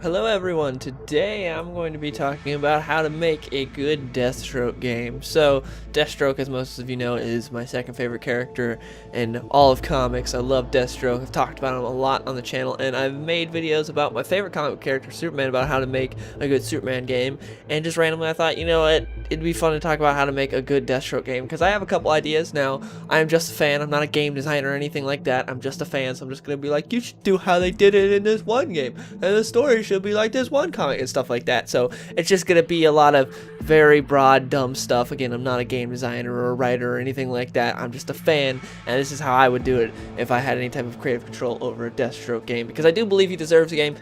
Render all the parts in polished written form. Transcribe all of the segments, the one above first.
Hello everyone, today I'm going to be talking about how to make a good Deathstroke game. So, Deathstroke, as most of you know, is my second favorite character in all of comics. I love Deathstroke, I've talked about him a lot on the channel, and I've made videos about my favorite comic character, Superman, about how to make a good Superman game, and just randomly I thought, you know what, it'd be fun to talk about how to make a good Deathstroke game, because I have a couple ideas. Now, I'm just a fan, I'm not a game designer or anything like that, I'm just a fan, so I'm just going to be like, you should do how they did it in this one game, and the story should be like this one comic and stuff like that. So it's just gonna be a lot of very broad, dumb stuff. Again, I'm not a game designer or a writer or anything like that. I'm just a fan, and this is how I would do it if I had any type of creative control over a Deathstroke game, because I do believe he deserves a game.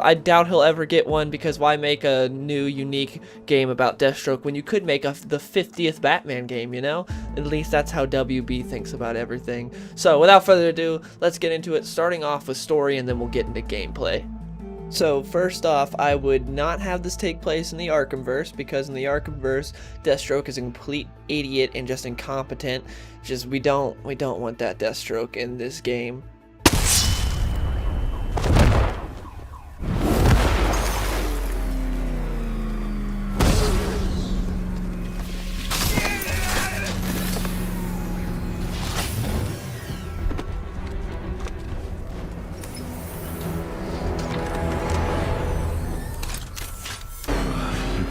I doubt he'll ever get one, because why make a new, unique game about Deathstroke when you could make the 50th Batman game, you know? At least that's how WB thinks about everything. So without further ado, let's get into it, starting off with story, and then we'll get into gameplay. So first off, I would not have this take place in the Arkhamverse, because in the Arkhamverse, Deathstroke is a complete idiot and just incompetent. Just we don't want that Deathstroke in this game.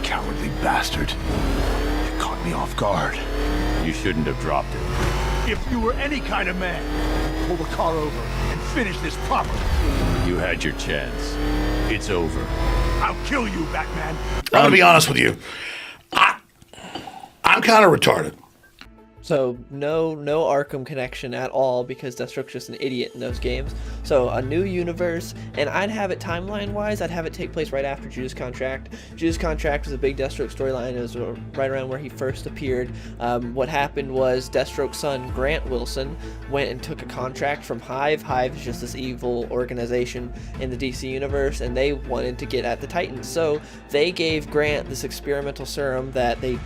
Cowardly bastard. You caught me off guard. You shouldn't have dropped it. If you were any kind of man, pull the car over and finish this properly. You had your chance. It's over. I'll kill you, Batman. I'm gonna be honest with you. I'm kind of retarded. So no Arkham connection at all, because Deathstroke's just an idiot in those games. So a new universe, and I'd have it timeline-wise, I'd have it take place right after Judas Contract. Judas Contract was a big Deathstroke storyline. It was right around where he first appeared. What happened was Deathstroke's son, Grant Wilson, went and took a contract from Hive. Hive is just this evil organization in the DC universe, and they wanted to get at the Titans. So they gave Grant this experimental serum that they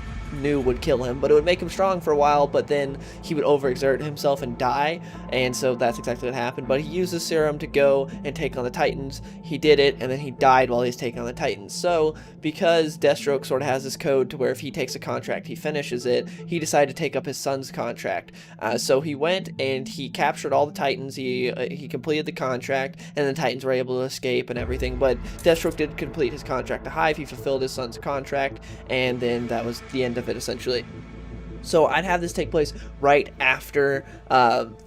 knew would kill him, but it would make him strong for a while, but then he would overexert himself and die, and so that's exactly what happened. But he used the serum to go and take on the Titans. He did it, and then he died while he's taking on the Titans. So because Deathstroke sort of has this code to where if he takes a contract, he finishes it, he decided to take up his son's contract. So he went and he captured all the Titans, he completed the contract, and the Titans were able to escape and everything, but Deathstroke did complete his contract to Hive. He fulfilled his son's contract, and then that was the end of it, essentially. So I'd have this take place right after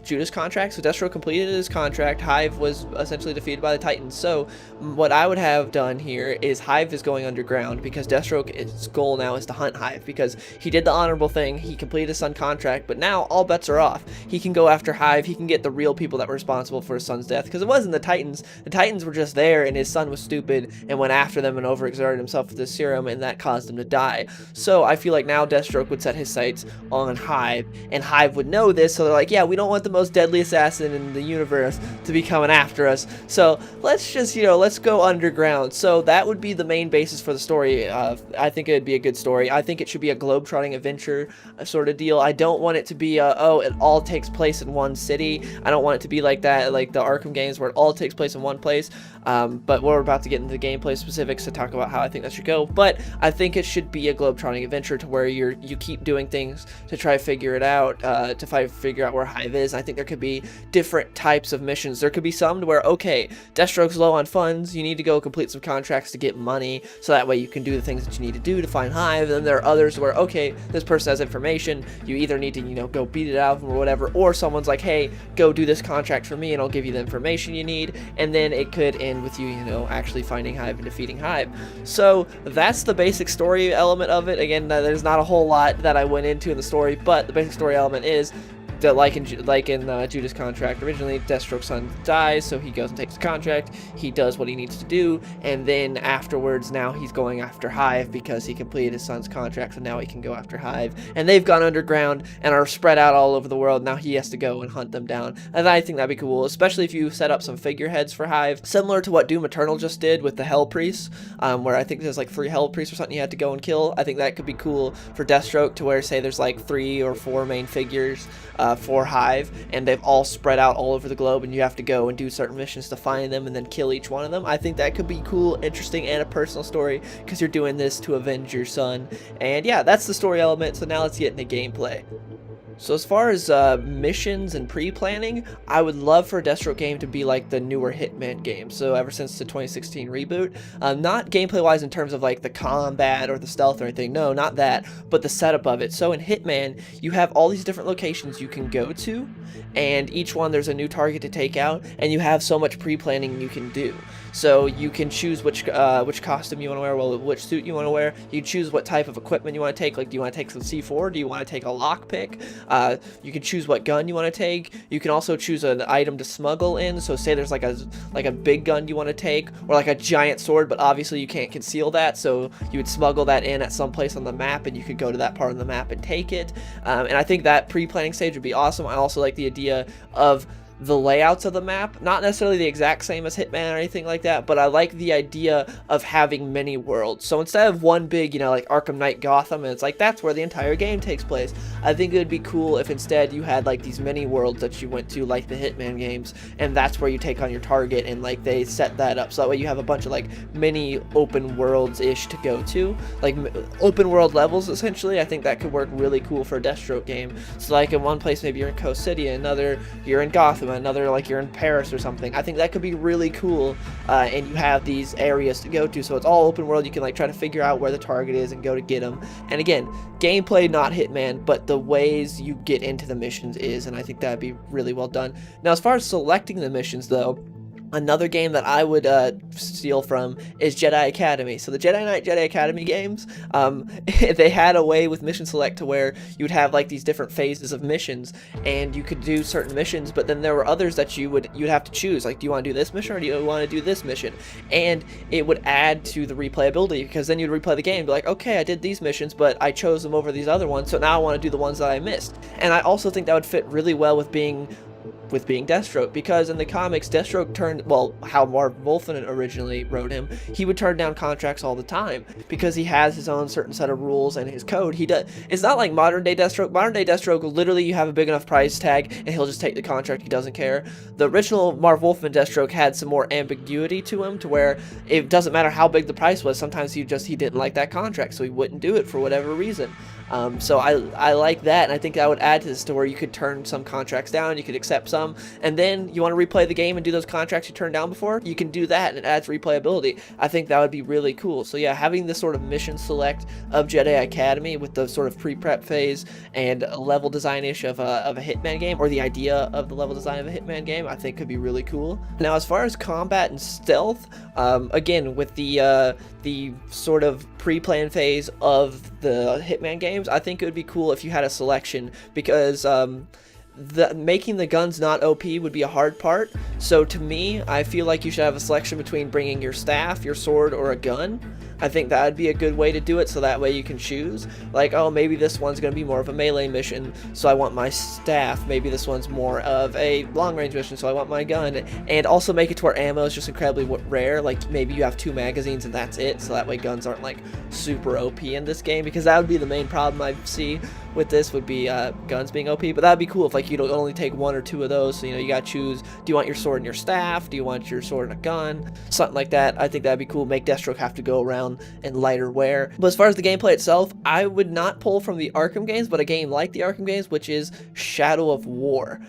Judas Contract. So Deathstroke completed his contract. Hive was essentially defeated by the Titans. So what I would have done here is Hive is going underground, because Deathstroke's goal now is to hunt Hive, because he did the honorable thing. He completed his son contract, but now all bets are off. He can go after Hive. He can get the real people that were responsible for his son's death, because it wasn't the Titans. The Titans were just there, and his son was stupid and went after them and overexerted himself with this serum, and that caused him to die. So I feel like now Deathstroke would set his sights on Hive, and Hive would know this, so they're like, yeah, we don't want the most deadly assassin in the universe to be coming after us, so let's just, let's go underground. So that would be the main basis for the story. I think it would be a good story. I think it should be a globe-trotting adventure sort of deal. I don't want it to be it all takes place in one city. I don't want it to be like that, like the Arkham games where it all takes place in one place. But we're about to get into the gameplay specifics to talk about how I think that should go. But I think it should be a globe-trotting adventure to where you keep doing things to try to figure it out, to figure out where Hive is. I think there could be different types of missions. There could be some to where, okay, Deathstroke's low on funds, you need to go complete some contracts to get money, so that way you can do the things that you need to do to find Hive. And then there are others where, okay, this person has information, you either need to, go beat it out of them or whatever, or someone's like, hey, go do this contract for me and I'll give you the information you need, and then it could end with you, actually finding Hive and defeating Hive. So that's the basic story element of it. Again, there's not a whole lot that I went into in the story, but the basic story element is that like in Judas Contract, originally Deathstroke's son dies, so he goes and takes the contract, he does what he needs to do, and then afterwards now he's going after Hive because he completed his son's contract, so now he can go after Hive, and they've gone underground and are spread out all over the world. Now he has to go and hunt them down, and I think that'd be cool, especially if you set up some figureheads for Hive, similar to what Doom Eternal just did with the Hell Priests, where I think there's like 3 Hell Priests or something you had to go and kill. I think that could be cool for Deathstroke, to where, say, there's like 3 or 4 main figures for Hive, and they've all spread out all over the globe, and you have to go and do certain missions to find them and then kill each one of them. I think that could be cool, interesting, and a personal story because you're doing this to avenge your son. And yeah, that's the story element. So now let's get into gameplay. So as far as missions and pre-planning, I would love for a Deathstroke game to be like the newer Hitman games. So ever since the 2016 reboot, not gameplay-wise in terms of like the combat or the stealth or anything, no, not that, but the setup of it. So in Hitman, you have all these different locations you can go to, and each one there's a new target to take out, and you have so much pre-planning you can do. So you can choose which costume you want to wear, well, which suit you want to wear. You choose what type of equipment you want to take. Like, do you want to take some C4? Do you want to take a lockpick? You can choose what gun you want to take. You can also choose an item to smuggle in. So say there's like a big gun you want to take, or like a giant sword, but obviously you can't conceal that. So you would smuggle that in at some place on the map, and you could go to that part of the map and take it. And I think that pre-planning stage would be awesome. I also like the idea of the layouts of the map, not necessarily the exact same as Hitman or anything like that, but I like the idea of having many worlds. So instead of one big, like Arkham Knight Gotham, and it's like that's where the entire game takes place, I think it would be cool if instead you had like these many worlds that you went to, like the Hitman games, and that's where you take on your target, and like they set that up so that way you have a bunch of like mini open worlds-ish to go to, like open world levels essentially. I think that could work really cool for a Deathstroke game. So like in one place maybe you're in Coast City, another you're in Gotham, another like you're in Paris or something. I think that could be really cool, and you have these areas to go to, so it's all open world. You can like try to figure out where the target is and go to get them. And again, gameplay not Hitman, but the ways you get into the missions is, and I think that'd be really well done. Now as far as selecting the missions though, another game that I would steal from is Jedi Academy. So the Jedi Academy games, they had a way with mission select to where you would have like these different phases of missions, and you could do certain missions, but then there were others that you'd have to choose. Like, do you want to do this mission or do you want to do this mission? And it would add to the replayability, because then you'd replay the game and be like, okay, I did these missions, but I chose them over these other ones, so now I want to do the ones that I missed. And I also think that would fit really well with being Deathstroke, because in the comics, Deathstroke how Marv Wolfman originally wrote him, he would turn down contracts all the time because he has his own certain set of rules and his code. It's not like modern day Deathstroke. Modern day Deathstroke, literally you have a big enough price tag and he'll just take the contract. He doesn't care. The original Marv Wolfman Deathstroke had some more ambiguity to him, to where it doesn't matter how big the price was. Sometimes he didn't like that contract, so he wouldn't do it for whatever reason. So I like that, and I think that would add to this, to where you could turn some contracts down, you could accept some, and then you want to replay the game and do those contracts you turned down before, you can do that, and it adds replayability. I think that would be really cool. So yeah, having this sort of mission select of Jedi Academy with the sort of pre-prep phase and level design-ish of a Hitman game, or the idea of the level design of a Hitman game, I think could be really cool. Now as far as combat and stealth, again, with the sort of pre-plan phase of the Hitman games, I think it would be cool if you had a selection, because making the guns not OP would be a hard part. So to me, I feel like you should have a selection between bringing your staff, your sword, or a gun. I think that would be a good way to do it, so that way you can choose, like, oh, maybe this one's going to be more of a melee mission, so I want my staff. Maybe this one's more of a long-range mission, so I want my gun. And also make it to where ammo is just incredibly rare, like maybe you have 2 magazines and that's it, so that way guns aren't like super OP in this game, because that would be the main problem I see with this, would be guns being OP. But that would be cool if like you don't only take 1 or 2 of those, so you gotta choose, do you want your sword and your staff, do you want your sword and a gun, something like that. I think that'd be cool. Make Deathstroke have to go around in lighter wear. But as far as the gameplay itself, I would not pull from the Arkham games, but a game like the Arkham games, which is Shadow of War.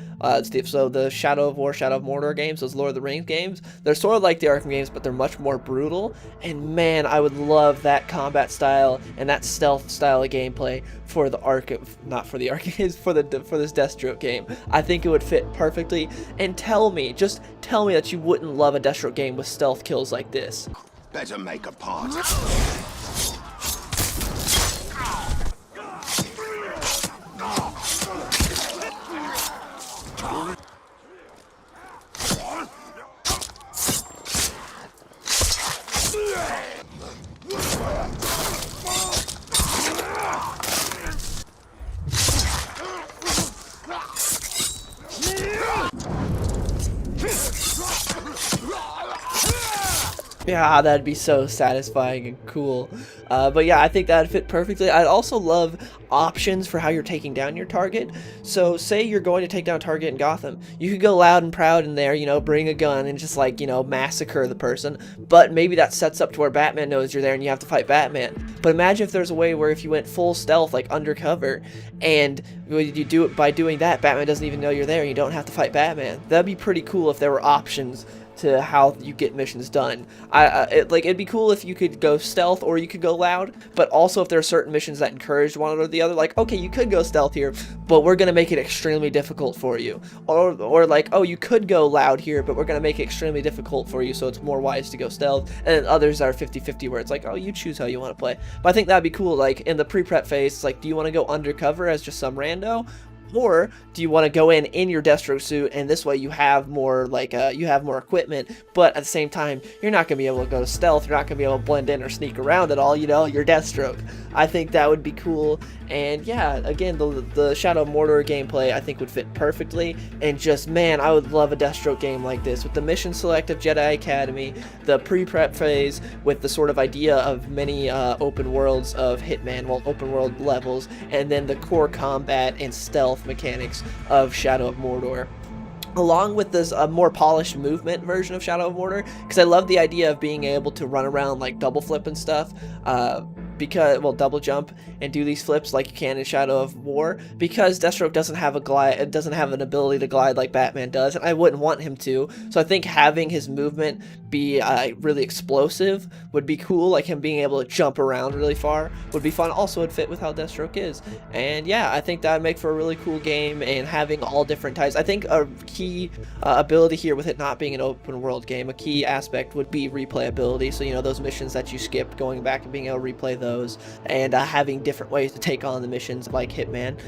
So the Shadow of War, Shadow of Mordor games, those Lord of the Rings games, they're sort of like the Arkham games, but they're much more brutal. And man, I would love that combat style and that stealth style of gameplay for the Arkham, not for the Arkham games, for this Deathstroke game. I think it would fit perfectly. And just tell me that you wouldn't love a Deathstroke game with stealth kills like this. Better make a part. Yeah, that'd be so satisfying and cool. But yeah, I think that'd fit perfectly. I'd also love options for how you're taking down your target. So say you're going to take down a target in Gotham. You could go loud and proud in there, you know, bring a gun and just like, you know, massacre the person. But maybe that sets up to where Batman knows you're there and you have to fight Batman. But imagine if there's a way where if you went full stealth, like undercover, and you do it by doing that, Batman doesn't even know you're there and you don't have to fight Batman. That'd be pretty cool if there were options to how you get missions done. It'd be cool if you could go stealth or you could go loud, but also if there are certain missions that encouraged one or the other, like, okay, you could go stealth here, but we're gonna make it extremely difficult for you, or like, oh, you could go loud here, but we're gonna make it extremely difficult for you, so it's more wise to go stealth. And then others are 50-50 where it's like, oh, you choose how you want to play. But I think that'd be cool. Like in the pre-prep phase, it's like, do you want to go undercover as just some rando, or do you want to go in your Deathstroke suit, and this way you have more like you have more equipment, but at the same time you're not gonna be able to go stealth, you're not gonna be able to blend in or sneak around at all, you know, you're Deathstroke. I think that would be cool. And yeah, again, the Shadow of Mordor gameplay I think would fit perfectly. And just, man, I would love a Deathstroke game like this with the mission select of Jedi Academy, the pre-prep phase with the sort of idea of many open worlds of Hitman, well, open world levels, and then the core combat and stealth mechanics of Shadow of Mordor, along with this more polished movement version of Shadow of Mordor, because I love the idea of being able to run around like double flip and stuff, because, well, double jump and do these flips like you can in Shadow of War, because Deathstroke doesn't have a glide, it doesn't have an ability to glide like Batman does, and I wouldn't want him to. So I think having his movement be really explosive would be cool, like him being able to jump around really far would be fun. Also, would fit with how Deathstroke is. And yeah, I think that would make for a really cool game, and having all different types. I think a key ability here with it not being an open world game, a key aspect would be replayability. So, you know, those missions that you skipped, going back and being able to replay those, and having different ways to take on the missions like Hitman.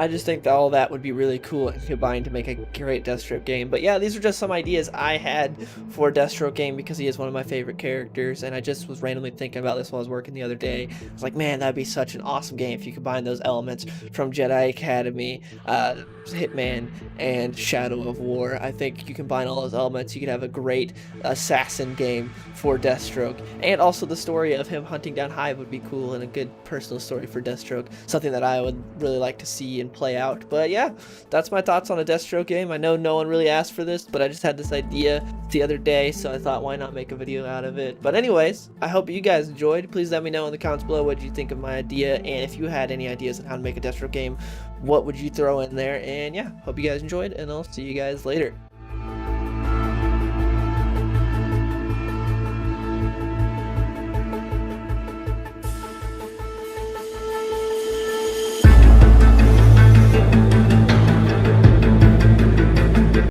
I just think that all that would be really cool and combined to make a great Deathstroke game. But yeah, these are just some ideas I had for a Deathstroke game because he is one of my favorite characters, and I just was randomly thinking about this while I was working the other day. I was like, man, that'd be such an awesome game if you combine those elements from Jedi Academy, Hitman, and Shadow of War. I think you combine all those elements, you could have a great assassin game for Deathstroke. And also the story of him hunting down Hive would be cool, and a good personal story for Deathstroke, something that I would really like to see and play out. But yeah, that's my thoughts on a Deathstroke game. I know no one really asked for this, but I just had this idea the other day, so I thought, why not make a video out of it? But anyways, I hope you guys enjoyed. Please let me know in the comments below what you think of my idea, and if you had any ideas on how to make a Deathstroke game, what would you throw in there? And yeah, hope you guys enjoyed, and I'll see you guys later.